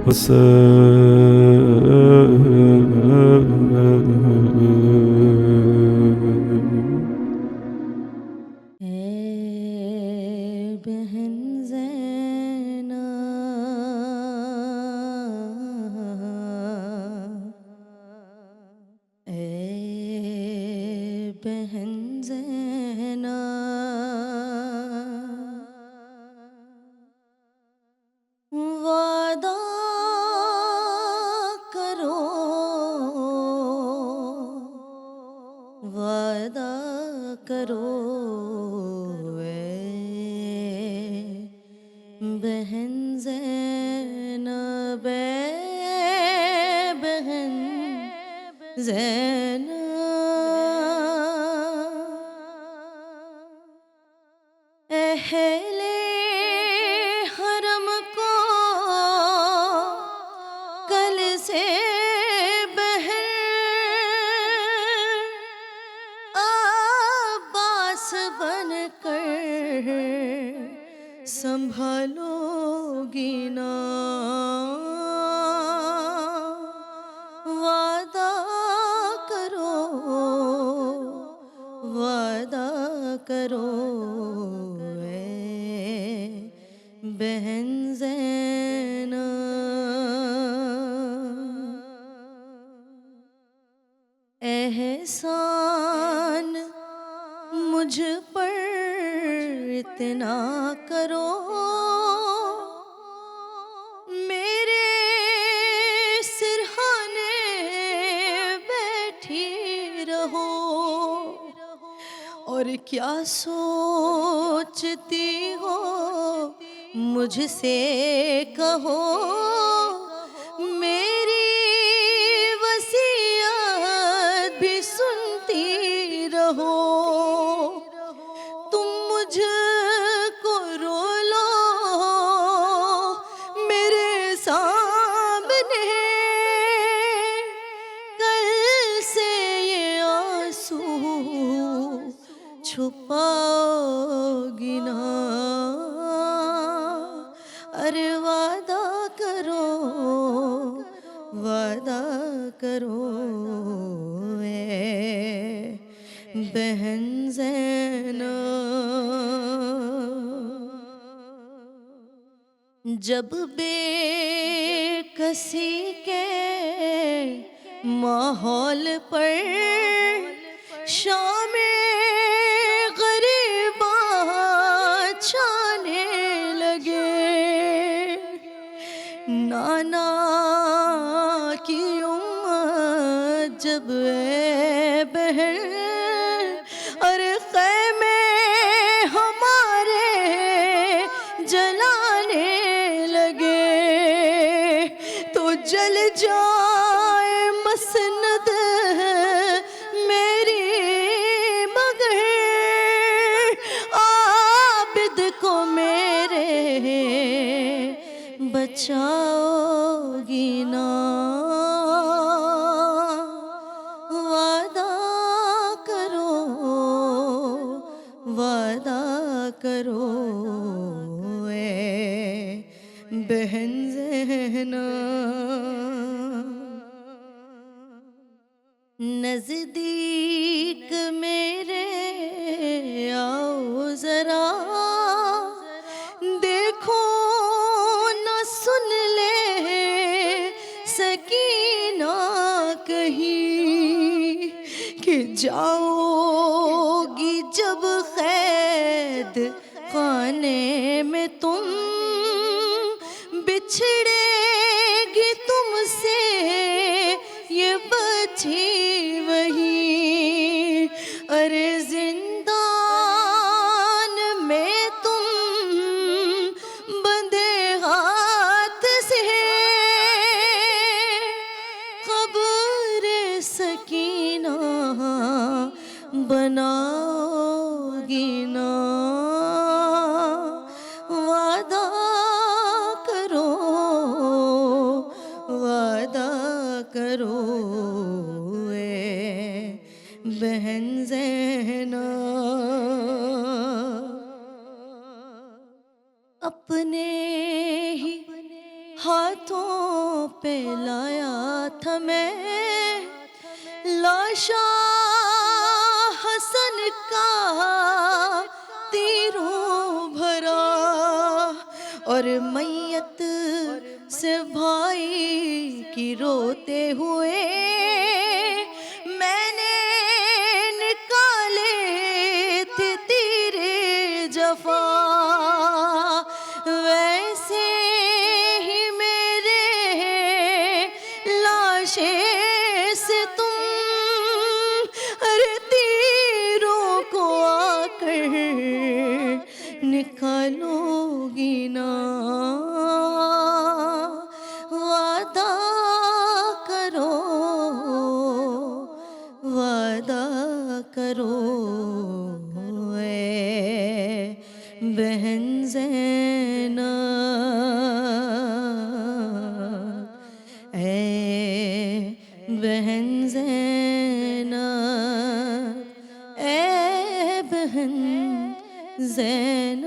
اے بہن زینب، اے بہن زینب، وعدہ کرو، وعدہ کرو، بہن زینب، بہن زینب، اہل حرم کو کل سے بہن عباس بن کر سنبھالو گی نا، وعدہ کرو، وعدہ کرو، اے بہن زینب، احسان مجھ پر اتنا کرو، میرے سرہانے بیٹھی رہو، اور کیا سوچتی ہو مجھ سے کہو، میری وصیت بھی سنتی رہو، تم مجھ کو رو لو میرے سامنے، کل سے یہ آنسو چھپاؤ گی نا، ارے وعدہ کرو، وعدہ کرو، اے بہن زینب، جب بے کسی کے ماحول پر شام غریباں چھانے لگے، نانا کی امت جب اے بہن اور خیمے ہمارے جلانے لگے، تو جل جائے مسند میری مگر عابد کو میرے بچاؤ گی نا، وعدہ کرو، وعدہ کرو، اے بہن زینب، نزدیک میرے آؤ ذرا، دیکھو نہ سن لے سکینہ کہیں، کہ جاؤ گی جب قید خانے میں تم، بچھڑے گی تم سے یہ بچی وہی، ارے زندان میں تم بندے ہاتھ سے قبر سکینہ بناؤ گی نا، وعدہ کرو، وعدہ کرو، اے بہن زینب، اپنے ہی ہاتھ ہاتھوں پہ لایا تھا میں لاشا حسن کا تیروں بھرا، اور میت سے بھائی کی روتے ہوئے میں نے نکالے تھے تیرے جفا، ویسے ہی میرے لاشے سے تم ارے تیروں کو آ کر نکالو گی نا، وعدہ کرو وعدہ کرو اے بہن زینب، اے بہن زینب، اے بہن زینب۔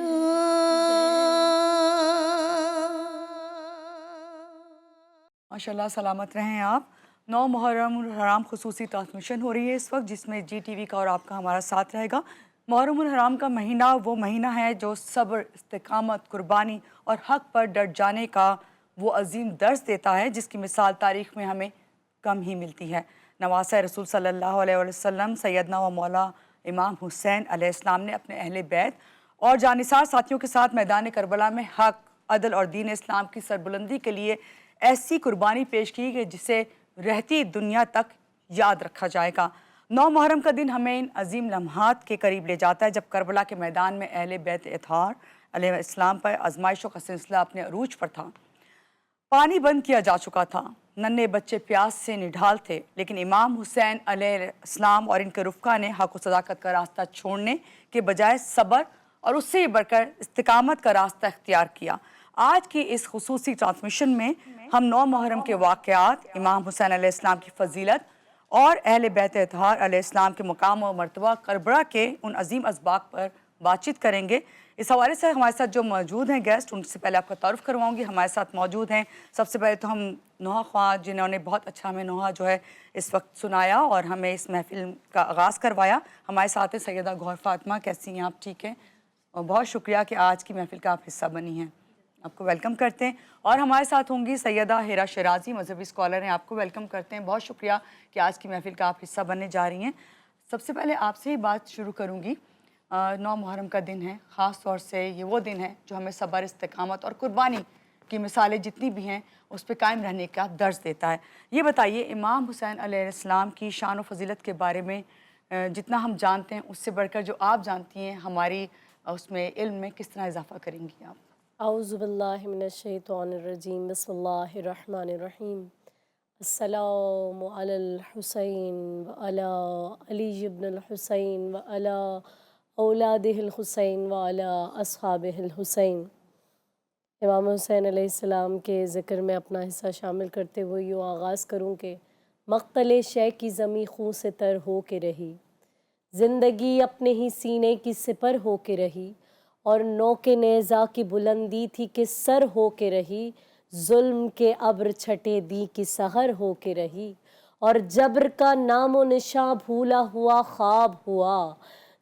ماشاء اللہ، سلامت رہیں آپ۔ 9 محرم الحرام خصوصی ٹرانسمیشن ہو رہی ہے اس وقت، جس میں جی ٹی وی کا اور آپ کا ہمارا ساتھ رہے گا۔ محرم الحرام کا مہینہ وہ مہینہ ہے جو صبر، استقامت، قربانی اور حق پر ڈٹ جانے کا وہ عظیم درس دیتا ہے جس کی مثال تاریخ میں ہمیں کم ہی ملتی ہے۔ نواسہ رسول صلی اللہ علیہ وسلم سیدنا و مولا امام حسین علیہ السلام نے اپنے اہل بیت اور جانثار ساتھیوں کے ساتھ میدان کربلا میں حق، عدل اور دین اسلام کی سربلندی کے لیے ایسی قربانی پیش کی کہ جسے رہتی دنیا تک یاد رکھا جائے گا۔ 9 محرم کا دن ہمیں ان عظیم لمحات کے قریب لے جاتا ہے جب کربلا کے میدان میں اہل بیت اطہار علیہ السلام پر آزمائشوں کا سلسلہ اپنے عروج پر تھا۔ پانی بند کیا جا چکا تھا، ننھے بچے پیاس سے نڈھال تھے، لیکن امام حسین علیہ السلام اور ان کے رفقا نے حق و صداقت کا راستہ چھوڑنے کے بجائے صبر اور اس سے بڑھ کر استقامت کا راستہ اختیار کیا۔ آج کی اس خصوصی ٹرانسمیشن میں ہم 9 محرم کے واقعات، امام حسین علیہ السلام کی فضیلت اور اہل بیت اطہار علیہ السلام کے مقام و مرتبہ کربلا کے ان عظیم اسباق پر بات چیت کریں گے۔ اس حوالے سے ہمارے ساتھ جو موجود ہیں گیسٹ، ان سے پہلے آپ کا تعارف کرواؤں گی۔ ہمارے ساتھ موجود ہیں سب سے پہلے تو ہم نوحہ خواں، جنہوں نے بہت اچھا ہمیں نوحہ جو ہے اس وقت سنایا اور ہمیں اس محفل کا آغاز کروایا۔ ہمارے ساتھ ہیں سیدہ گوہر فاطمہ، کیسی ہیں آپ؟ ٹھیک ہیں، اور بہت شکریہ کہ آج کی محفل کا آپ حصہ بنی ہیں، آپ کو ویلکم کرتے ہیں۔ اور ہمارے ساتھ ہوں گی سیدہ ہیرا شیرازی، مذہبی اسکالر ہیں، آپ کو ویلکم کرتے ہیں، بہت شکریہ کہ آج کی محفل کا آپ حصہ بننے جا رہی ہیں۔ سب سے پہلے آپ سے ہی بات شروع کروں گی۔ 9 محرم کا دن ہے، خاص طور سے یہ وہ دن ہے جو ہمیں صبر، استقامت اور قربانی کی مثالیں جتنی بھی ہیں اس پہ قائم رہنے کا درس دیتا ہے۔ یہ بتائیے امام حسین علیہ السلام کی شان و فضیلت کے بارے میں جتنا ہم جانتے ہیں اس سے بڑھ کر جو آپ جانتی ہیں ہماری اس میں علم میں کس طرح اضافہ کریں گی آپ؟ اعوذ باللہ من الشیطان الرجیم، بسم اللہ الرحمن الرحیم۔ السلام علی الحسین وعلی علی ابن الحسین وعلی اولادہ الحسین وعلی اصحابہ الحسین۔ امام حسین علیہ السلام کے ذکر میں اپنا حصہ شامل کرتے ہوئے یوں آغاز کروں کہ مقتل شے کی زمیں خون سے تر ہو کے رہی، زندگی اپنے ہی سینے کی سپر ہو کے رہی، اور نوک نیزہ کی بلندی تھی کہ سر ہو کے رہی، ظلم کے ابر چھٹے دی کی سحر ہو کے رہی، اور جبر کا نام و نشاں بھولا ہوا خواب ہوا،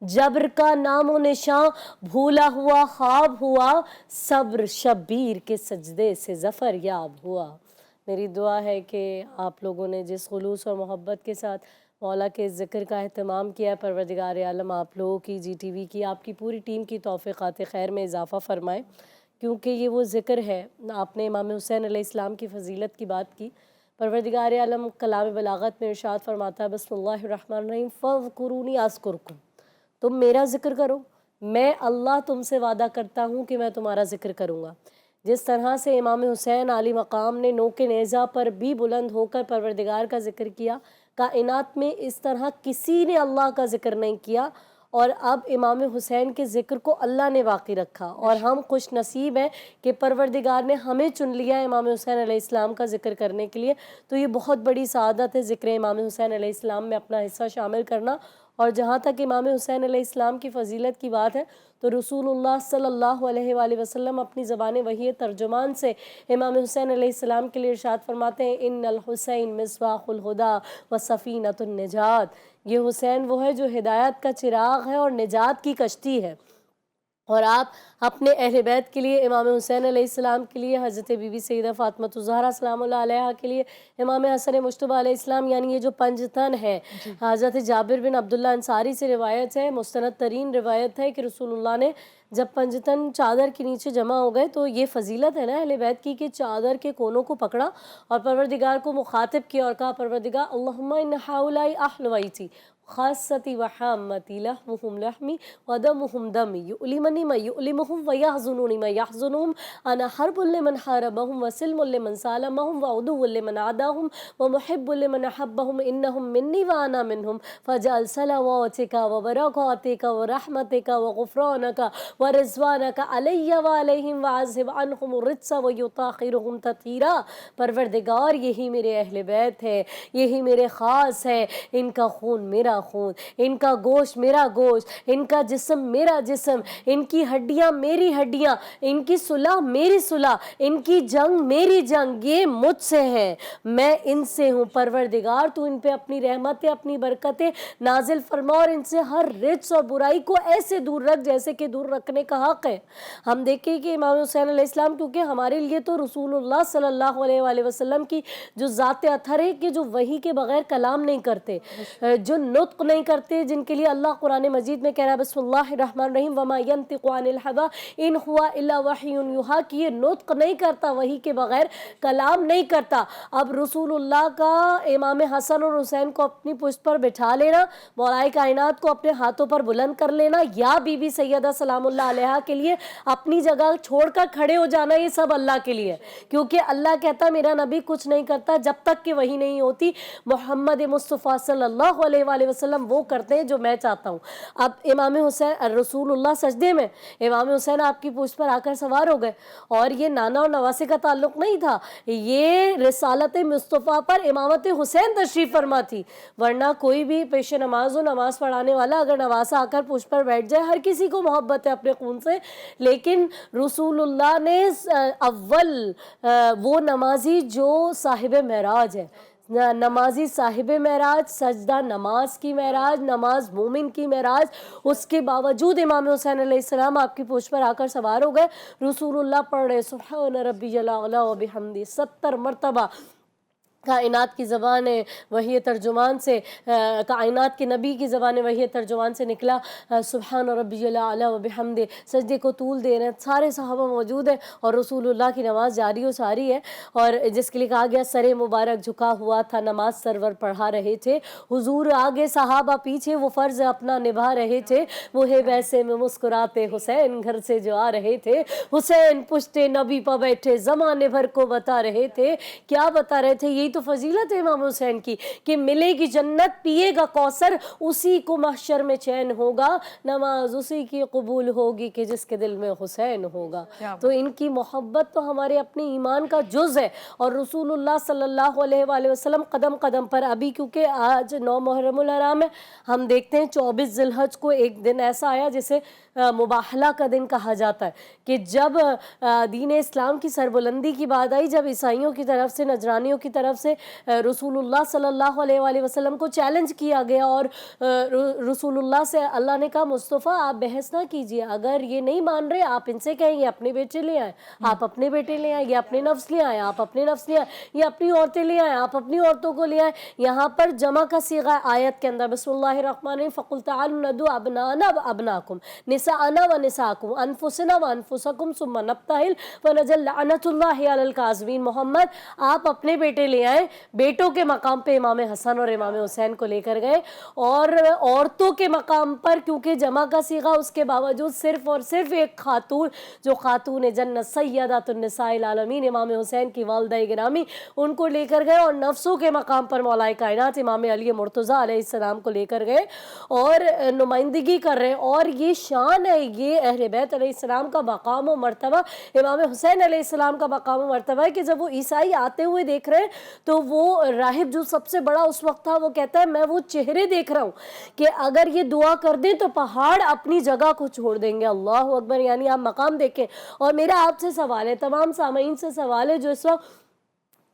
جبر کا نام و نشاں بھولا ہوا خواب ہوا، صبر شبیر کے سجدے سے ظفر یاب ہوا۔ میری دعا ہے کہ آپ لوگوں نے جس خلوص اور محبت کے ساتھ مولا کے ذکر کا اہتمام کیا ہے، پروردگار عالم آپ لوگوں کی، جی ٹی وی کی، آپ کی پوری ٹیم کی توفیقات خیر میں اضافہ فرمائے، کیونکہ یہ وہ ذکر ہے۔ آپ نے امام حسین علیہ السلام کی فضیلت کی بات کی، پروردگار عالم کلام بلاغت میں ارشاد فرماتا ہے بسم اللہ الرحمن الرحیم، فاذکرونی اذکرکم، تم میرا ذکر کرو، میں اللہ تم سے وعدہ کرتا ہوں کہ میں تمہارا ذکر کروں گا۔ جس طرح سے امام حسین عالی مقام نے نوک نیزہ پر بھی بلند ہو کر پروردگار کا ذکر کیا، کائنات میں اس طرح کسی نے اللہ کا ذکر نہیں کیا، اور اب امام حسین کے ذکر کو اللہ نے باقی رکھا، اور ہم خوش نصیب ہیں کہ پروردگار نے ہمیں چن لیا امام حسین علیہ السلام کا ذکر کرنے کے لیے۔ تو یہ بہت بڑی سعادت ہے ذکر امام حسین علیہ السلام میں اپنا حصہ شامل کرنا۔ اور جہاں تک امام حسین علیہ السلام کی فضیلت کی بات ہے تو رسول اللہ صلی اللہ علیہ وآلہ وسلم اپنی زبان وحی ترجمان سے امام حسین علیہ السلام کے لیے ارشاد فرماتے ہیں ان الحسین مصباح الہدی و سفینۃ النجات، یہ حسین وہ ہے جو ہدایت کا چراغ ہے اور نجات کی کشتی ہے۔ اور آپ اپنے اہل بیت کے لیے امام حسین علیہ السلام کے لیے، حضرت بی بی سیدہ فاطمہ الزہرا سلام اللہ علیہا کے لیے، امام حسن مجتبی علیہ السلام، یعنی یہ جو پنج تن ہے، حضرت جابر بن عبداللہ انصاری سے روایت ہے، مستند ترین روایت ہے کہ رسول اللہ نے جب پنجتن چادر کے نیچے جمع ہو گئے تو یہ فضیلت ہے نا اہل بیت کی کہ چادر کے کونوں کو پکڑا اور پروردگار کو مخاطب کیا اور کہا پروردگار اللہم ان ہؤلاء اہل بیتی خاصتی وحامتی لحمہم لحمی ودمہم دمی یؤلمنی ما یؤلمہم ویحزنونی ما یحزنہم انا حرب لمن حاربہم وسلم لمن سالمہم وعدو لمن عاداہم ومحب لمن احبہم انہم منی وانا منہم فجعل صلواتک وبرکاتک ورحمتک وغفرانک ورضوانک علی وعلیہم وعذب عنہم الرجس ویطاہرہم تطہیرا۔ پروردگار یہی میرے اہل بیت ہے، یہی میرے خاص ہے، ان کا خون میرا خون، ان کا گوشت میرا گوشت، ان کا جسم میرا جسم، ان کی ہڈیاں میری ہڈیاں، ان کی صلح میری صلح، ان کی جنگ میری جنگ، یہ مجھ سے ہے، میں ان سے ہوں۔ پروردگار تو ان پہ اپنی رحمتیں اپنی برکتیں نازل فرما اور ان سے ہر رجس اور برائی کو ایسے دور رکھ جیسے کہ دور رکھنے کا حق ہے۔ ہم دیکھیں کہ امام حسین علیہ السلام کیونکہ ہمارے لیے تو رسول اللہ صلی اللہ علیہ وآلہ وسلم کی جو ذات اطہر ہے کہ جو وحی کے بغیر کلام نہیں کرتے، جو نطق نہیں کرتے، جن کے لیے اللہ قرآن مجید میں کہہ رہا ہے بسم اللہ الرحمن الرحیم وما ینطق عن الہوی ان ہوا الا وحی یوحی، کہ یہ نطق نہیں کرتا، وحی کے بغیر کلام نہیں کرتا۔ اب رسول اللہ کا امام حسن اور حسین کو اپنی پشت پر بٹھا لینا، مولائے کائنات کو اپنے ہاتھوں پر بلند کر لینا، یا بی بی سیدہ سلام اللہ علیہا کے لیے اپنی جگہ چھوڑ کر کھڑے ہو جانا، یہ سب اللہ کے لیے، کیونکہ اللہ کہتا میرا نبی کچھ نہیں کرتا جب تک کہ وحی نہیں ہوتی، محمد مصطفیٰ صلی اللہ علیہ وآلہ وسلم وہ کرتے ہیں جو میں چاہتا ہوں۔ اب امام حسین رسول اللہ سجدے میں، امام حسین آپ کی پشت پر آ کر سوار ہو گئے، اور یہ نانا اور نواسے کا تعلق نہیں تھا، یہ رسالت مصطفیٰ پر امامت حسین تشریف فرما تھی، ورنہ کوئی بھی پیش نماز و نماز پڑھانے والا اگر نواسا آ کر پشت پر بیٹھ جائے، ہر کسی کو محبت ہے اپنے خون سے، لیکن رسول اللہ نے اول وہ نمازی جو صاحب معراج ہے، نمازی صاحب معراج، سجدہ نماز کی معراج، نماز مومن کی معراج، اس کے باوجود امام حسین علیہ السلام آپ کی پشت پر آ کر سوار ہو گئے، رسول اللہ پڑھ رہے سبحان ربی الاعلی و بحمدہ 70 مرتبہ، کائنات کی زبان وحی ترجمان سے، کائنات کے نبی کی زبان وحی ترجمان سے نکلا سبحان ربی الاعلی و بحمدہ، سجدے کو طول دے رہے ہیں، سارے صحابہ موجود ہیں اور رسول اللہ کی نماز جاری و ساری ہے، اور جس کے لیے کہا گیا سر مبارک جھکا ہوا تھا، نماز سرور پڑھا رہے تھے، حضور آگے صحابہ پیچھے، وہ فرض اپنا نبھا رہے تھے، وہ ہے ویسے میں مسکراتے حسین گھر سے جو آ رہے تھے، حسین پشت نبی پہ بیٹھے زمانے بھر کو بتا رہے تھے، کیا بتا رہے تھے؟ یہی تو فضیلت ہے امام حسین کی کہ ملے گی جنت، پیے گا کوثر، اسی کو محشر میں چین ہوگا، نماز اسی کی قبول ہوگی کہ جس کے دل میں حسین ہوگا۔ تو ان کی محبت تو ہمارے اپنے ایمان کا جز ہے، اور رسول اللہ صلی اللہ علیہ وآلہ وسلم قدم قدم پر، ابھی کیونکہ آج 9 محرم الحرام ہے، ہم دیکھتے ہیں 24 ذی الحج کو ایک دن ایسا آیا جسے مباحلہ کا دن کہا جاتا ہے، کہ جب دین اسلام کی سربلندی کی بات آئی، جب عیسائیوں کی طرف سے، نجرانیوں کی طرف سے رسول اللہ صلی اللہ علیہ وآلہ وسلم کو چیلنج کیا گیا، اور رسول اللہ سے اللہ نے کہا مصطفیٰ آپ بحث نہ کیجئے، اگر یہ نہیں مان رہے آپ ان سے کہیں یہ اپنے بیٹے لے آئیں، آپ اپنے بیٹے لے آئیں، یہ اپنے نفس لے آئیں، آپ اپنے نفس لے آئیں، یہ اپنی عورتیں لے آئیں، آپ اپنی عورتوں کو لے آئیں۔ یہاں پر جمع کا صیغہ آیت کے اندر بسم اللہ الرحمن الرحیم فَقُلْ تَعَالُوا نَدْعُوا أَبْنَاءَنَا وَأَبْنَاءَكُمْ نِسَاءَنَا وَنِسَاءَكُمْ وَأَنفُسَنَا وَأَنفُسَكُمْ ثُمَّ نَبْتَهِلْ فَنَجْعَلْ لَعْنَةَ اللَّهِ عَلَى الْكَاذِبِينَ۔ محمد آپ اپنے بیٹے لے آئیں، بیٹوں کے مقام پہ امام حسن اور امام حسین کو لے کر گئے، اور عورتوں کے مقام پر کیونکہ جمع کا صیغہ، اس کے باوجود صرف اور صرف ایک خاتون، جو خاتون جنت سیدۃ النساء العالمین امام حسین کی والدہ گرامی، ان کو لے کر گئے، اور نفسوں کے مقام پر مولا کائنات امام علی مرتضیٰ علیہ السلام کو لے کر گئے اور نمائندگی کر رہے ہیں، اور یہ شان ہے، یہ اہل بیت علیہ السلام کا مقام و مرتبہ، امام حسین علیہ السلام کا مقام و مرتبہ ہے کہ جب وہ عیسائی آتے ہوئے دیکھ رہے ہیں تو وہ راہب جو سب سے بڑا اس وقت تھا وہ کہتا ہے میں وہ چہرے دیکھ رہا ہوں کہ اگر یہ دعا کر دیں تو پہاڑ اپنی جگہ کو چھوڑ دیں گے. اللہ اکبر. یعنی آپ مقام دیکھیں. اور میرا آپ سے سوال ہے, تمام سامعین سے سوال ہے جو اس وقت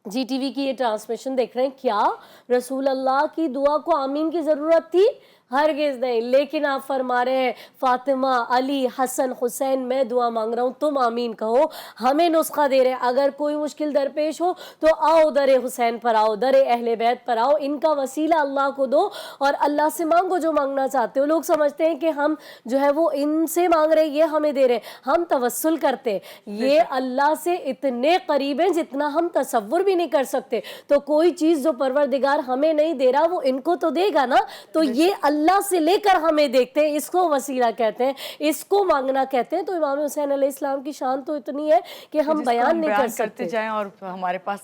جی ٹی وی کی یہ ٹرانسمیشن دیکھ رہے ہیں, کیا رسول اللہ کی دعا کو آمین کی ضرورت تھی؟ ہرگز نہیں. لیکن آپ فرما رہے ہیں فاطمہ, علی, حسن, حسین, میں دعا مانگ رہا ہوں, تم آمین کہو. ہمیں نسخہ دے رہے ہیں, اگر کوئی مشکل درپیش ہو تو آؤ در حسین پر آؤ, در اہل بیت پر آؤ, ان کا وسیلہ اللہ کو دو اور اللہ سے مانگو جو مانگنا چاہتے ہو. لوگ سمجھتے ہیں کہ ہم جو ہے وہ ان سے مانگ رہے ہیں, یہ ہمیں دے رہے ہیں. ہم توسل کرتے, یہ اللہ سے اتنے قریب ہیں جتنا ہم تصور بھی نہیں کر سکتے. تو کوئی چیز جو پروردگار ہمیں نہیں دے رہا وہ ان کو تو دے گا نا. تو یہ اللہ سے لے کر ہمیں دیکھتے ہیں, اس کو وسیلہ کہتے ہیں, اس کو مانگنا کہتے ہیں. تو امام حسین علیہ السلام کی شان تو اتنی ہے کہ ہم بیان نہیں کر سکتے. کرتے جائیں اور ہمارے پاس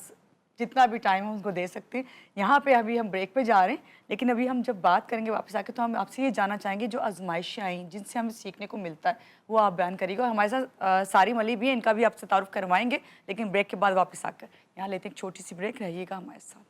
جتنا بھی ٹائم ہے اس کو دے سکتے ہیں. یہاں پہ ابھی ہم بریک پہ جا رہے ہیں, لیکن ابھی ہم جب بات کریں گے واپس آ کے تو ہم آپ سے یہ جاننا چاہیں گے جو آزمائشیں آئیں جن سے ہمیں سیکھنے کو ملتا ہے وہ آپ بیان کریے گا. اور ہمارے ساتھ سارم علی بھی ہیں, ان کا بھی آپ سے تعارف کروائیں گے, لیکن بریک کے بعد واپس آ کر یہاں لیتے ہیں ایک چھوٹی سی بریک. رہیے گا ہمارے ساتھ.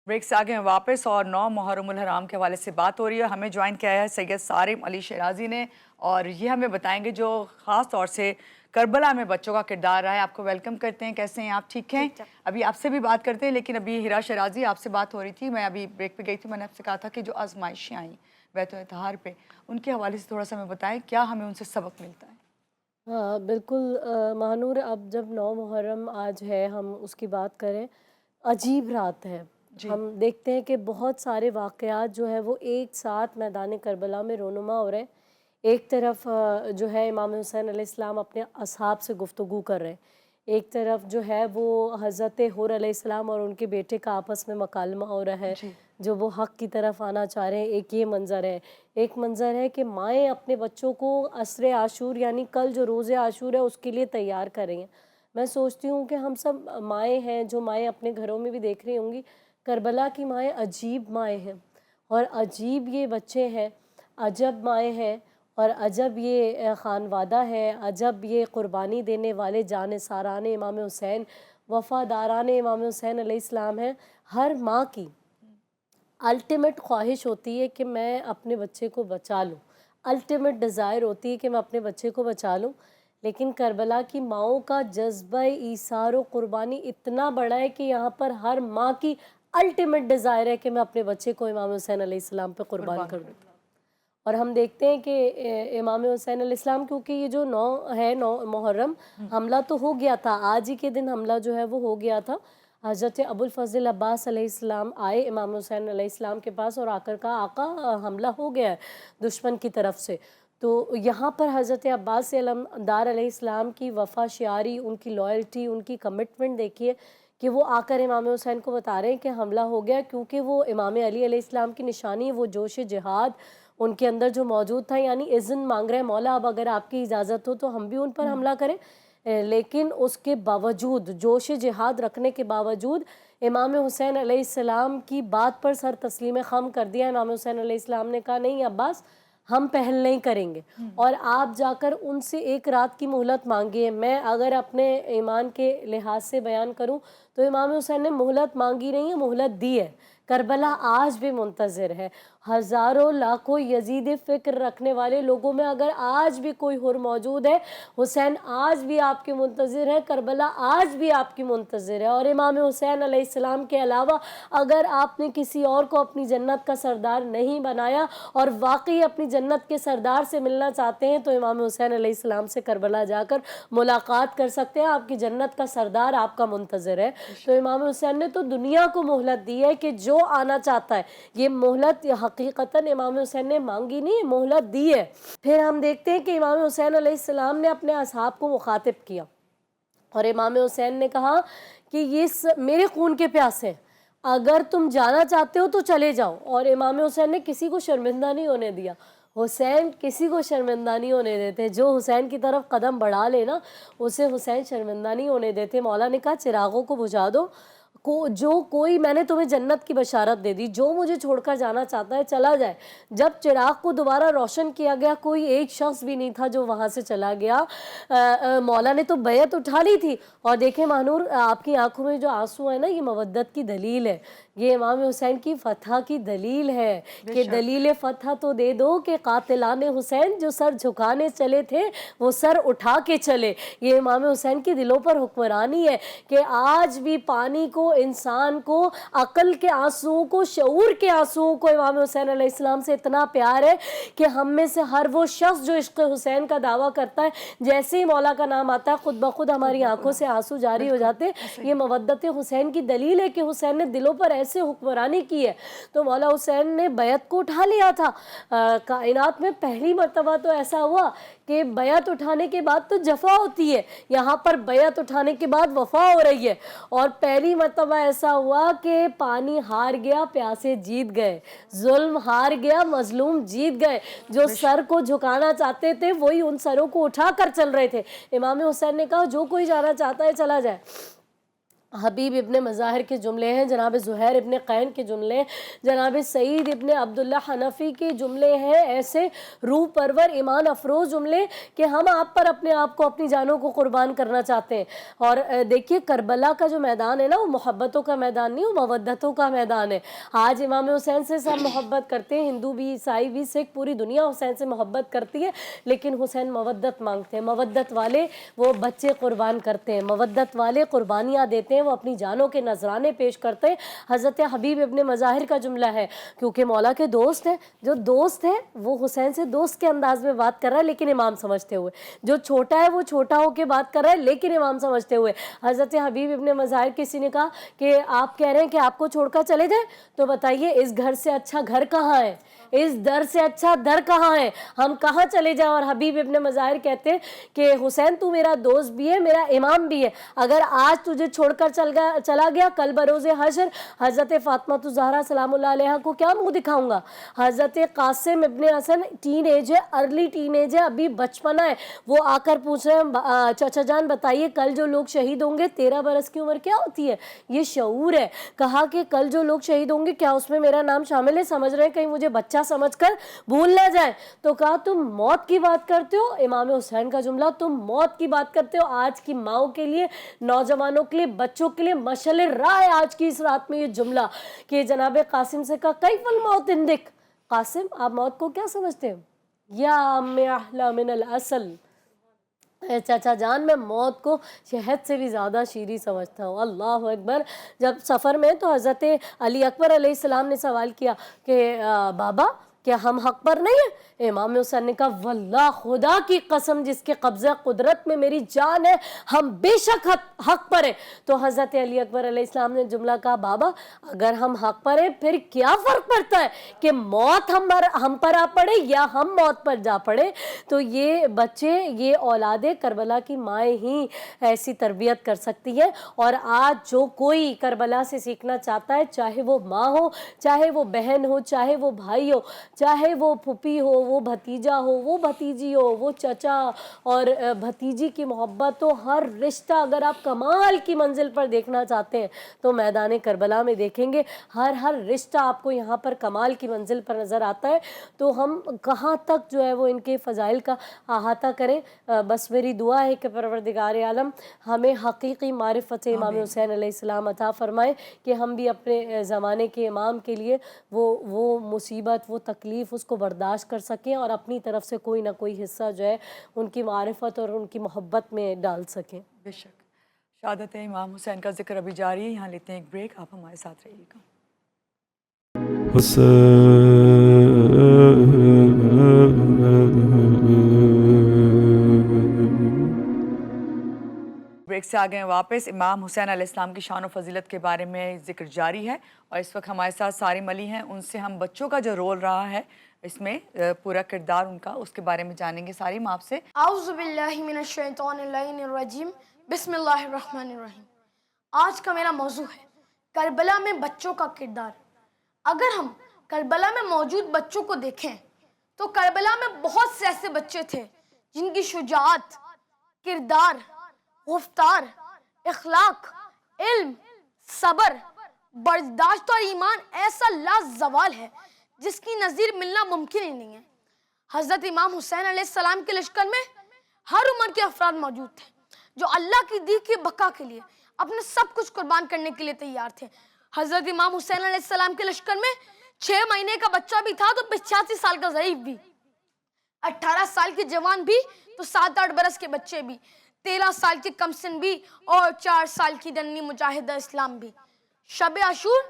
بریک سے آگے ہیں واپس اور 9 محرم الحرام کے حوالے سے بات ہو رہی ہے. ہمیں جوائن کیا ہے سید سارم علی شیرازی نے, اور یہ ہمیں بتائیں گے جو خاص طور سے کربلا میں بچوں کا کردار رہا ہے. آپ کو ویلکم کرتے ہیں. کیسے ہیں آپ؟ ٹھیک ہیں؟ ابھی آپ سے بھی بات کرتے ہیں, لیکن ابھی ہیرا شیرازی آپ سے بات ہو رہی تھی. میں ابھی بریک پہ گئی تھی, میں نے آپ سے کہا تھا کہ جو آزمائشیں آئیں بیت اطہار پہ, ان کے حوالے سے تھوڑا سا ہمیں بتائیں کیا ہمیں ان سے سبق ملتا ہے. ہاں بالکل مہنور, اب جب 9 محرم آج ہے, ہم اس کی بات کریں, عجیب رات ہے. ہم دیکھتے ہیں کہ بہت سارے واقعات جو ہے وہ ایک ساتھ میدان کربلا میں رونما ہو رہے ہیں. ایک طرف جو ہے امام حسین علیہ السلام اپنے اصحاب سے گفتگو کر رہے ہیں, ایک طرف جو ہے وہ حضرت حور علیہ السلام اور ان کے بیٹے کا آپس میں مکالمہ ہو رہا ہے جو وہ حق کی طرف آنا چاہ رہے ہیں. ایک یہ منظر ہے. ایک منظر ہے کہ مائیں اپنے بچوں کو عصر عاشور یعنی کل جو روز عاشور ہے اس کے لیے تیار کر رہی ہیں. میں سوچتی ہوں کہ ہم سب مائیں ہیں, جو مائیں اپنے گھروں میں بھی دیکھ رہی ہوں گی, کربلا کی مائیں عجیب مائیں ہیں اور عجیب یہ بچے ہیں, عجب مائیں ہیں اور عجب یہ خانوادہ ہے, عجب یہ قربانی دینے والے جان ساران امام حسین, وفاداران امام حسین علیہ السلام ہیں. ہر ماں کی الٹیمیٹ خواہش ہوتی ہے کہ میں اپنے بچے کو بچا لوں, الٹیمیٹ ڈیزائر ہوتی ہے کہ میں اپنے بچے کو بچا لوں. لیکن کربلا کی ماؤں کا جذبہ ایثار و قربانی اتنا بڑا ہے کہ یہاں پر ہر ماں کی الٹیمیٹ ڈیزائر ہے کہ میں اپنے بچے کو امام حسین علیہ السلام پہ قربان کر دوں. اور ہم دیکھتے ہیں کہ امام حسین علیہ السلام, کیونکہ یہ جو 9 محرم حملہ تو ہو گیا تھا, آج ہی کے دن حملہ جو ہے وہ ہو گیا تھا. حضرت ابو الفضل عباس علیہ السلام آئے امام حسین علیہ السلام کے پاس اور آ کر کہا آقا حملہ ہو گیا ہے دشمن کی طرف سے. تو یہاں پر حضرت عباس علمدار علیہ السلام کی وفا شعاری, ان کی لائلٹی, ان کی کمٹمنٹ دیکھیے کہ وہ آ کر امام حسین کو بتا رہے ہیں کہ حملہ ہو گیا, کیونکہ وہ امام علی علیہ السلام کی نشانی, وہ جوش جہاد ان کے اندر جو موجود تھا, یعنی اذن مانگ رہے ہیں مولا اب اگر آپ کی اجازت ہو تو ہم بھی ان پر حملہ کریں. لیکن اس کے باوجود, جوش جہاد رکھنے کے باوجود, امام حسین علیہ السلام کی بات پر سر تسلیم خم کر دیا. امام حسین علیہ السلام نے کہا نہیں عباس ہم پہل نہیں کریں گے, اور آپ جا کر ان سے 1 رات کی مہلت مانگیے. میں اگر اپنے ایمان کے لحاظ سے بیان کروں تو امام حسین نے مہلت مانگی نہیں ہے, مہلت دی ہے. کربلا آج بھی منتظر ہے. ہزاروں لاکھوں یزید فکر رکھنے والے لوگوں میں اگر آج بھی کوئی حر موجود ہے, حسین آج بھی آپ کے منتظر ہے, کربلا آج بھی آپ کی منتظر ہے. اور امام حسین علیہ السلام کے علاوہ اگر آپ نے کسی اور کو اپنی جنت کا سردار نہیں بنایا اور واقعی اپنی جنت کے سردار سے ملنا چاہتے ہیں تو امام حسین علیہ السلام سے کربلا جا کر ملاقات کر سکتے ہیں. آپ کی جنت کا سردار آپ کا منتظر ہے. تو امام حسین نے تو دنیا کو مہلت دی ہے کہ جو آنا چاہتا ہے, یہ مہلت حقیقتاً امام حسین نے مانگی نہیں, مہلت دی ہے. پھر ہم دیکھتے ہیں کہ امام حسین علیہ السلام نے اپنے اصحاب کو مخاطب کیا اور امام حسین نے کہا کہ یہ میرے خون کے پیاسے ہیں, اگر تم جانا چاہتے ہو تو چلے جاؤ. اور امام حسین نے کسی کو شرمندہ نہیں ہونے دیا. حسین کسی کو شرمندہ نہیں ہونے دیتے, جو حسین کی طرف قدم بڑھا لے نا اسے حسین شرمندہ نہیں ہونے دیتے. مولا نے کہا چراغوں کو بجھا دو, جو کوئی میں نے تمہیں جنت کی بشارت دے دی, جو مجھے چھوڑ کر جانا چاہتا ہے چلا جائے. جب چراغ کو دوبارہ روشن کیا گیا کوئی ایک شخص بھی نہیں تھا جو وہاں سے چلا گیا. مولا نے تو بیعت اٹھا لی تھی. اور دیکھیں مانور, آپ کی آنکھوں میں جو آنسو ہے نا, یہ مودت کی دلیل ہے, یہ امام حسین کی فتح کی دلیل ہے کہ دلیل فتح تو دے دو کہ قاتلان حسین جو سر جھکانے چلے تھے وہ سر اٹھا کے چلے. یہ امام حسین کی دلوں پر حکمرانی ہے کہ آج بھی پانی کو, انسان کو, عقل کے آنسوؤں کو, شعور کے آنسوؤں کو امام حسین علیہ السلام سے اتنا پیار ہے کہ ہم میں سے ہر وہ شخص جو عشق حسین کا دعویٰ کرتا ہے, جیسے ہی مولا کا نام آتا ہے خود بخود ہماری آنکھوں سے آنسو جاری ہو جاتے ہیں. یہ مودت حسین کی دلیل ہے کہ حسین نے دلوں پر ایسے حکمرانی کی ہے. تو مولا حسین نے بیعت کو اٹھا لیا تھا. کائنات میں پہلی مرتبہ تو ایسا ہوا کہ بیعت اٹھانے کے بعد تو جفا ہوتی ہے, یہاں پر بیعت اٹھانے کے بعد وفا ہو رہی ہے. اور پہلی مرتبہ ایسا ہوا کہ پانی ہار گیا, پیاسے جیت گئے, ظلم ہار گیا, مظلوم جیت گئے. جو سر کو جھکانا چاہتے تھے وہی ان سروں کو اٹھا کر چل رہے تھے. امام حسین نے کہا جو کوئی جانا چاہتا ہے چلا جائے. حبیب ابن مظاہر کے جملے ہیں, جناب زہیر ابن قین کے جملے ہیں, جناب سعید ابن عبداللہ حنفی کے جملے ہیں, ایسے روح پرور ایمان افروز جملے کہ ہم آپ پر اپنے آپ کو, اپنی جانوں کو قربان کرنا چاہتے ہیں. اور دیکھیے کربلا کا جو میدان ہے نا, وہ محبتوں کا میدان نہیں, وہ مودتوں کا میدان ہے. آج امام حسین سے سب محبت کرتے ہیں, ہندو بھی, عیسائی بھی, سکھ, پوری دنیا حسین سے محبت کرتی ہے, لیکن حسین مودت مانگتے ہیں. مودت والے وہ بچے قربان کرتے ہیں, مودت والے قربانیاں دیتے ہیں, وہ اپنی جانوں کے نذرانے پیش کرتے ہیں. حضرت حبیب ابن مظاہر کا جملہ ہے, کیونکہ مولا کے دوست ہیں, جو دوست ہے وہ حسین سے دوست کے انداز میں بات کر رہا ہے لیکن امام سمجھتے ہوئے, جو چھوٹا ہے وہ چھوٹا ہو کے بات کر رہا ہے لیکن امام سمجھتے ہوئے. حضرت حبیب ابن مظاہر, کسی نے کہا کہ آپ کہہ رہے ہیں کہ آپ کو چھوڑ کر چلے جائیں, تو بتائیے اس گھر سے اچھا گھر کہاں ہے, اس در سے اچھا در کہاں ہے, ہم کہاں چلے جائیں. اور حبیب ابن مظاہر کہتے ہیں کہ حسین تو میرا دوست بھی ہے, میرا امام بھی ہے, اگر آج تجھے چھوڑ کر چلا گیا, کل بروز حشر حضرت فاطمہ الزہرا سلام اللہ علیہا کو کیا منہ دکھاؤں گا. حضرت قاسم ابن حسن ٹین ایج ہے, ارلی ٹین ایج ہے, ابھی بچپنا ہے, وہ آ کر پوچھ رہے ہیں چچا جان بتائیے کل جو لوگ شہید ہوں گے 13 برس کی عمر کیا ہوتی ہے. یہ شعور ہے. کہا کہ کل جو لوگ شہید ہوں گے کیا اس میں میرا نام شامل ہے, سمجھ رہے ہیں کہیں مجھے بچہ سمجھ کر بھول نہ جائیں. تو کہا تم موت کی بات کرتے ہو, امام حسین کا جملہ, تم موت کی بات کرتے ہو. آج کی ماؤں کے لیے, نوجوانوں کے لیے, بچوں کے لیے مشعل راہ ہے آج کی اس رات میں یہ جملہ کہ جناب قاسم سے کہا کیف الموت عندک, قاسم آپ موت کو کیا سمجھتے ہو. یا امی احلی من العسل, چچا جان میں موت کو شہد سے بھی زیادہ شیریں سمجھتا ہوں. اللہ اکبر. جب سفر میں تو حضرت علی اکبر علیہ السلام نے سوال کیا کہ بابا کیا ہم حق پر نہیں ہیں. امام حسین نے کہا واللہ خدا کی قسم جس کے قبضہ قدرت میں میری جان ہے, ہم بے شک حق پر ہیں. تو حضرت علی اکبر علیہ السلام نے جملہ کہا بابا اگر ہم حق پر ہیں پھر کیا فرق پڑتا ہے کہ موت ہم پر آ پڑے یا ہم موت پر جا پڑے. تو یہ بچے, یہ اولاد کربلا کی مائیں ہی ایسی تربیت کر سکتی ہے. اور آج جو کوئی کربلا سے سیکھنا چاہتا ہے, چاہے وہ ماں ہو, چاہے وہ بہن ہو, چاہے وہ بھائی ہو, چاہے وہ پھوپھی ہو, وہ بھتیجا ہو, وہ بھتیجی ہو, وہ چچا اور بھتیجی کی محبت ہو, ہر رشتہ اگر آپ کمال کی منزل پر دیکھنا چاہتے ہیں تو میدان کربلا میں دیکھیں گے. ہر رشتہ آپ کو یہاں پر کمال کی منزل پر نظر آتا ہے. تو ہم کہاں تک جو ہے وہ ان کے فضائل کا احاطہ کریں. بس میری دعا ہے کہ پروردگار عالم ہمیں حقیقی معرفت امام حسین علیہ السلام عطا فرمائے کہ ہم بھی اپنے زمانے کے امام کے لیے وہ مصیبت, وہ تکلیف اس کو برداشت کر سکیں اور اپنی طرف سے کوئی نہ کوئی حصہ جو ہے ان کی معرفت اور ان کی محبت میں ڈال سکیں. بے شک. شہادت امام حسین کا ذکر ابھی جاری ہے, یہاں لیتے ہیں ایک بریک, آپ ہمارے ساتھ رہیے گا. بریک سے آگے واپس. امام حسین علیہ السلام کی شان و فضیلت کے بارے میں ذکر جاری ہے اور اس وقت ہمارے ساتھ سارم علی ہیں. ان سے ہم بچوں کا جو رول رہا ہے اس میں پورا کردار ان کا, اس کے بارے میں جانیں گے. سارم آپ سے. اعوذ باللہ من الشیطان اللعین الرجیم, بسم اللہ الرحمن الرحیم. آج کا میرا موضوع ہے کربلا میں بچوں کا کردار. اگر ہم کربلا میں موجود بچوں کو دیکھیں تو کربلا میں بہت سے ایسے بچے تھے جن کی شجاعت, کردار, گفتار, اخلاق, علم, صبر، برداشت اور ایمان ایسا لازوال ہے جس کی نظیر ملنا ممکن ہی نہیں ہے۔ حضرت امام حسین علیہ السلام کے لشکر میں ہر عمر کے افراد موجود تھے جو اللہ کی دی کی بقا کے لیے اپنے سب کچھ قربان کرنے کے لیے تیار تھے۔ حضرت امام حسین علیہ السلام کے لشکر میں 6 مہینے کا بچہ بھی تھا تو 85 سال کا ضعیف بھی، 18 سال کے جوان بھی تو 7-8 برس کے بچے بھی، 13 سال کے کم سن بھی اور 4 سال کی ننھی مجاہدہ اسلام بھی۔ شب عاشور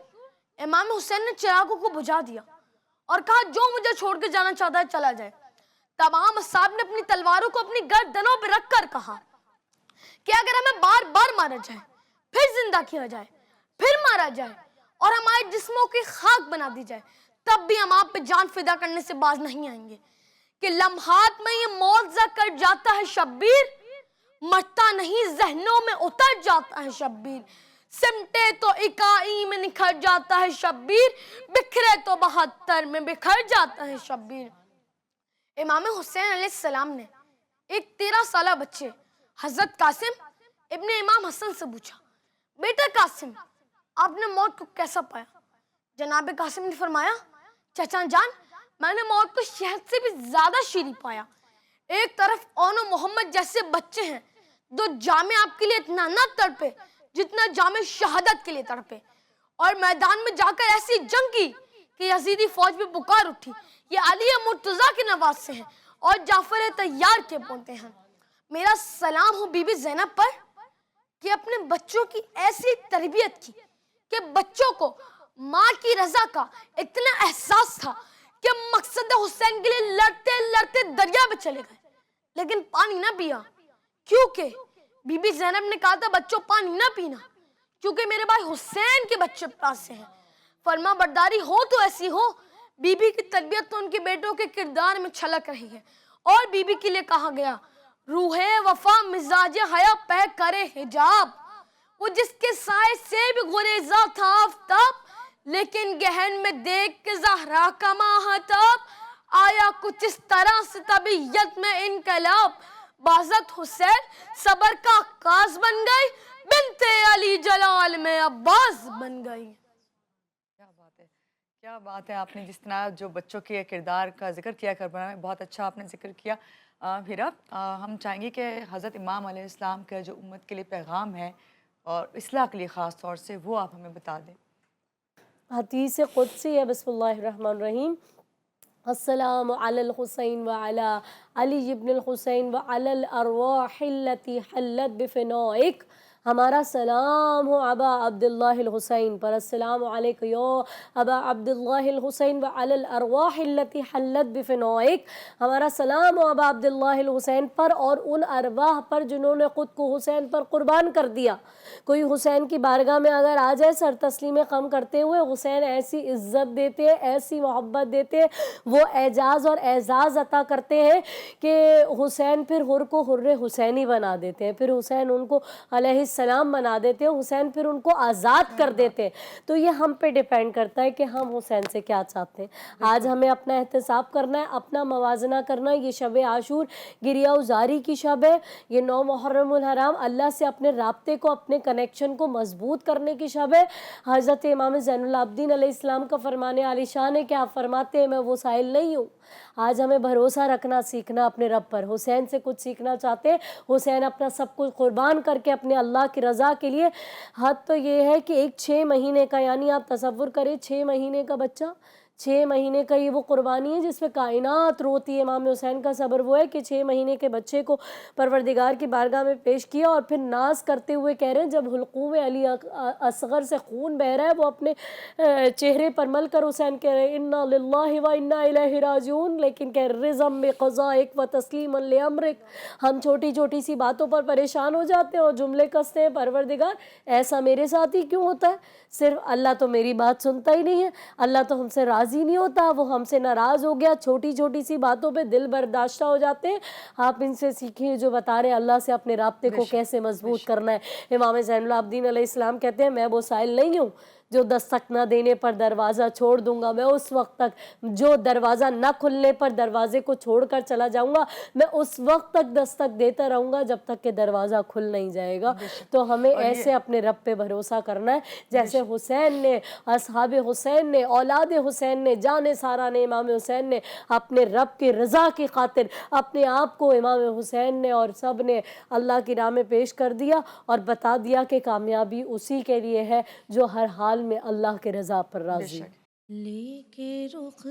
امام حسین نے چراغوں کو بجھا دیا اور کہا جو مجھے چھوڑ کے جانا چاہتا ہے چلا جائے۔ تمام اصحاب نے اپنی تلواروں کو اپنی گردنوں پہ رکھ کر کہا کہ اگر ہمیں بار بار مارا جائے، پھر زندہ کیا جائے، پھر مارا جائے اور ہمارے جسموں کی خاک بنا دی جائے، تب بھی ہم آپ پہ جان فدا کرنے سے باز نہیں آئیں گے۔ کہ لمحات میں یہ معجزہ کر جاتا ہے شبیر، مرتا نہیں ذہنوں میں اتر جاتا ہے شبیر، سمٹے تو اکائی میں نکھر جاتا ہے شبیر، بکھرے تو 72 میں بکھر جاتا ہے شبیر۔ امام حسین علیہ السلام نے ایک 13 سالہ بچے حضرت قاسم ابن امام حسن سے پوچھا، بیٹا قاسم آپ نے موت کو کیسا پایا؟ جناب قاسم نے فرمایا، چچا جان میں نے موت کو شہد سے بھی زیادہ شیریں پایا۔ ایک طرف اون و محمد جیسے بچے ہیں جو جامع آپ کے لیے اتنا نہ تڑپے جتنا جامع شہادت کے لیے تڑپے، اور میدان میں جا کر ایسی جنگ کی کہ یزیدی فوج میں پکار اٹھی، یہ علی مرتضیٰ کے نواز سے ہیں اور جعفر طیار کے پوتے ہیں۔ میرا سلام ہو بی بی زینب پر کہ اپنے بچوں کی ایسی تربیت کی کہ بچوں کو ماں کی رضا کا اتنا احساس تھا کہ مقصد حسین کے لیے لڑتے لڑتے دریا میں چلے گئے لیکن پانی نہ پیا، کیونکہ بی بی زینب نے کہا تھا بچوں پانی نہ پینا کیونکہ میرے بھائی حسین کے بچے پاس سے ہیں۔ فرما برداری ہو تو ایسی ہو، بی بی کی تربیت تو ان کے بیٹوں کے کردار میں چھلک رہی ہے۔ اور بی بی کے لیے کہا گیا، روح وفا مزاج حیا پہ کرے حجاب، وہ جس کے سائے سے بھی گریزاں تھا آفتاب، لیکن گہن میں دیکھ کے زہرا کا ماہتاب، آیا کچھ اس طرح سے طبیعت میں انقلاب، بازت حسین صبر کا کاز بن گئی، بنت علی جلال میں عباس بن گئی۔ کیا بات ہے، آپ نے جس طرح جو بچوں کے کردار کا ذکر کیا کربلا میں، بہت اچھا آپ نے ذکر کیا۔ ہیرا، ہم چاہیں گے کہ حضرت امام علیہ السلام کا جو امت کے لیے پیغام ہے اور اصلاح کے لیے خاص طور سے، وہ آپ ہمیں بتا دیں۔ حدیث قدسی ہے، بسم اللہ الرحمن الرحیم، السلام علی الحسین وعلی علی ابن الحسین وعلی الارواح التي حلت بفنائک، ہمارا سلام ہو ابا عبداللہ الحسین پر، السلام علیکم یا ابا عبداللہ الحسین وعلی الارواح التي حلت بفنائک، ہمارا سلام ہو ابا عبداللہ الحسین پر اور ان ارواح پر جنہوں نے خود کو حسین پر قربان کر دیا۔ کوئی حسین کی بارگاہ میں اگر آ جائے سر تسلیم خم کرتے ہوئے، حسین ایسی عزت دیتے، ایسی محبت دیتے، وہ اعجاز اور اعزاز عطا کرتے ہیں کہ حسین پھر حر کو حر حسینی بنا دیتے ہیں، پھر حسین ان کو علیہ السلام بنا دیتے ہیں، حسین پھر ان کو آزاد کر دیتے ہیں۔ تو یہ ہم پہ ڈیپینڈ کرتا ہے کہ ہم حسین سے کیا چاہتے ہیں۔ آج ہمیں اپنا احتساب کرنا ہے، اپنا موازنہ کرنا ہے۔ یہ شب عاشور گریہ ازاری کی شب ہے، یہ 9 محرم الحرام اللہ سے اپنے رابطے کو، اپنے کنیکشن کو مضبوط کرنے کی شب ہے۔ حضرت امام زین العابدین علیہ السلام کا فرمان عالی شان ہے کہ آپ فرماتے ہیں میں وہ سائل نہیں ہوں۔ آج ہمیں بھروسہ رکھنا سیکھنا اپنے رب پر۔ حسین سے کچھ سیکھنا چاہتے ہیں، حسین اپنا سب کچھ قربان کر کے اپنے اللہ کی رضا کے لیے، حد تو یہ ہے کہ ایک 6 مہینے کا، یعنی آپ تصور کریں 6 مہینے کا بچہ، 6 مہینے کا یہ وہ قربانی ہے جس میں کائنات روتی ہے۔ امام حسین کا صبر وہ ہے کہ 6 مہینے کے بچے کو پروردگار کی بارگاہ میں پیش کیا اور پھر ناز کرتے ہوئے کہہ رہے ہیں، جب حلقوم علی اصغر سے خون بہ رہا ہے، وہ اپنے چہرے پر مل کر حسین کہہ رہے ہیں انا للہ و انا الیہ راجعون، لیکن کہ رضم بقضائک و تسلیما لامرک، ہم چھوٹی چھوٹی سی باتوں پر پریشان ہو جاتے ہیں اور جملے کستے ہیں، پروردگار ایسا میرے ساتھ ہی کیوں ہوتا ہے؟ صرف اللہ تو میری بات سنتا ہی نہیں ہے، اللہ تو ہم سے راضی نہیں ہوتا، وہ ہم سے ناراض ہو گیا، چھوٹی چھوٹی سی باتوں پہ دل برداشتہ ہو جاتے ہیں۔ آپ ان سے سیکھیں جو بتا رہے ہیں اللہ سے اپنے رابطے کو کیسے مضبوط کرنا ہے۔ امام زین العابدین علیہ السلام کہتے ہیں میں وہ سائل نہیں ہوں جو دستک نہ دینے پر دروازہ چھوڑ دوں گا، میں اس وقت تک، جو دروازہ نہ کھلنے پر دروازے کو چھوڑ کر چلا جاؤں گا، میں اس وقت تک دستک دیتا رہوں گا جب تک کہ دروازہ کھل نہیں جائے گا۔ تو ہمیں ایسے اپنے رب پہ بھروسہ کرنا ہے جیسے حسین نے، اصحاب حسین نے، اولاد حسین نے، جان سارا نے، امام حسین نے اپنے رب کی رضا کی خاطر اپنے آپ کو امام حسین نے اور سب نے اللہ کی راہ میں پیش کر دیا اور بتا دیا کہ کامیابی اسی کے لیے ہے جو ہر حال میں اللہ کے رضا پر راضی ہے۔ لے کے رخ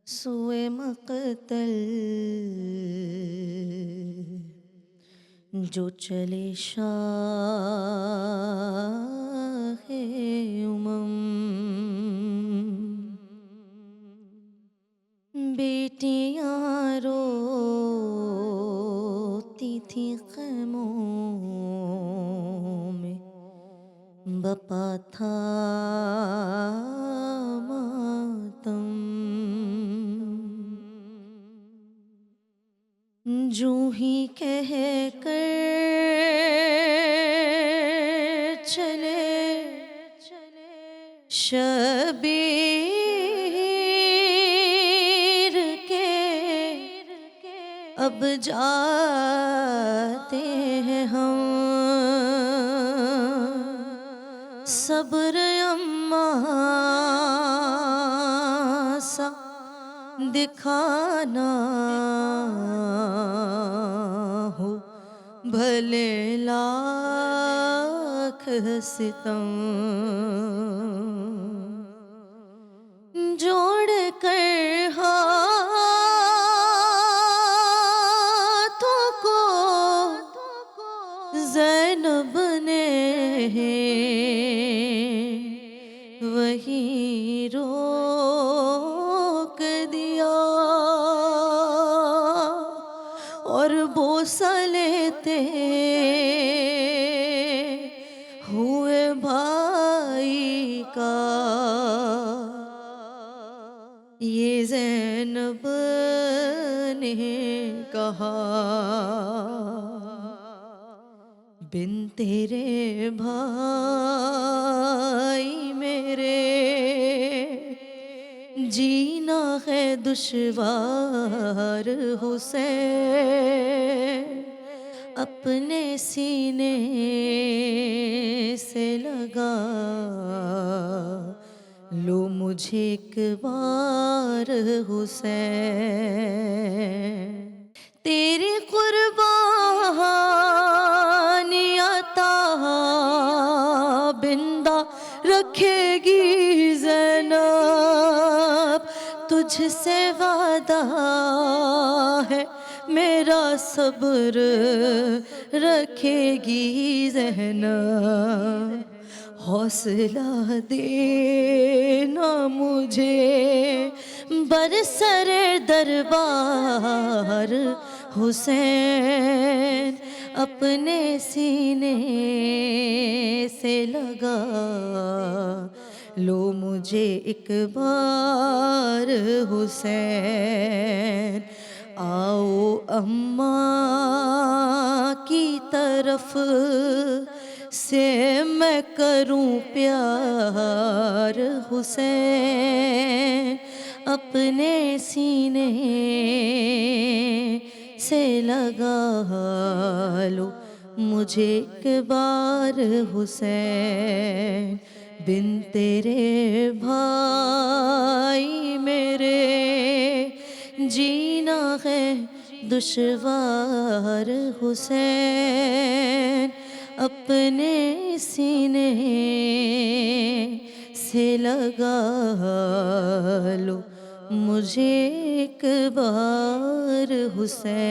سوئے مقتل جو چلے شاہ بیٹیاں روتی تھی خیموں میں، بپا تھا ماتم، جو ہی کہہ کر چلے شبیر کے، اب جاتے ہیں ہم صبر اماں سا دکھانا ہو، بھلے لاکھ ستم، جوڑ کر ہاتھوں کو زینب نے وہی روک دیا اور بوسہ لیتے ہوئے بھائی کا، یہ زینب نے کہا بن تیرے بھائی میرے جینا ہے دشوار، حسین اپنے سینے سے لگا لو مجھے ایک بار حسین، تیری قربانی عطا بندہ رکھے گی زینب، تجھ سے وعدہ ہے میرا صبر رکھے گی زینب، حوصلہ دینا مجھے برسر دربار، حسین اپنے سینے سے لگا لو مجھے ایک بار حسین، آؤ اماں کی طرف سے میں کروں پیار، حسین اپنے سینے سے لگا لو مجھے ایک بار حسین، بن تیرے بھائی میرے جینا ہے دشوار، حسین اپنے سینے سے لگا لو مجھے ایک بار حسین۔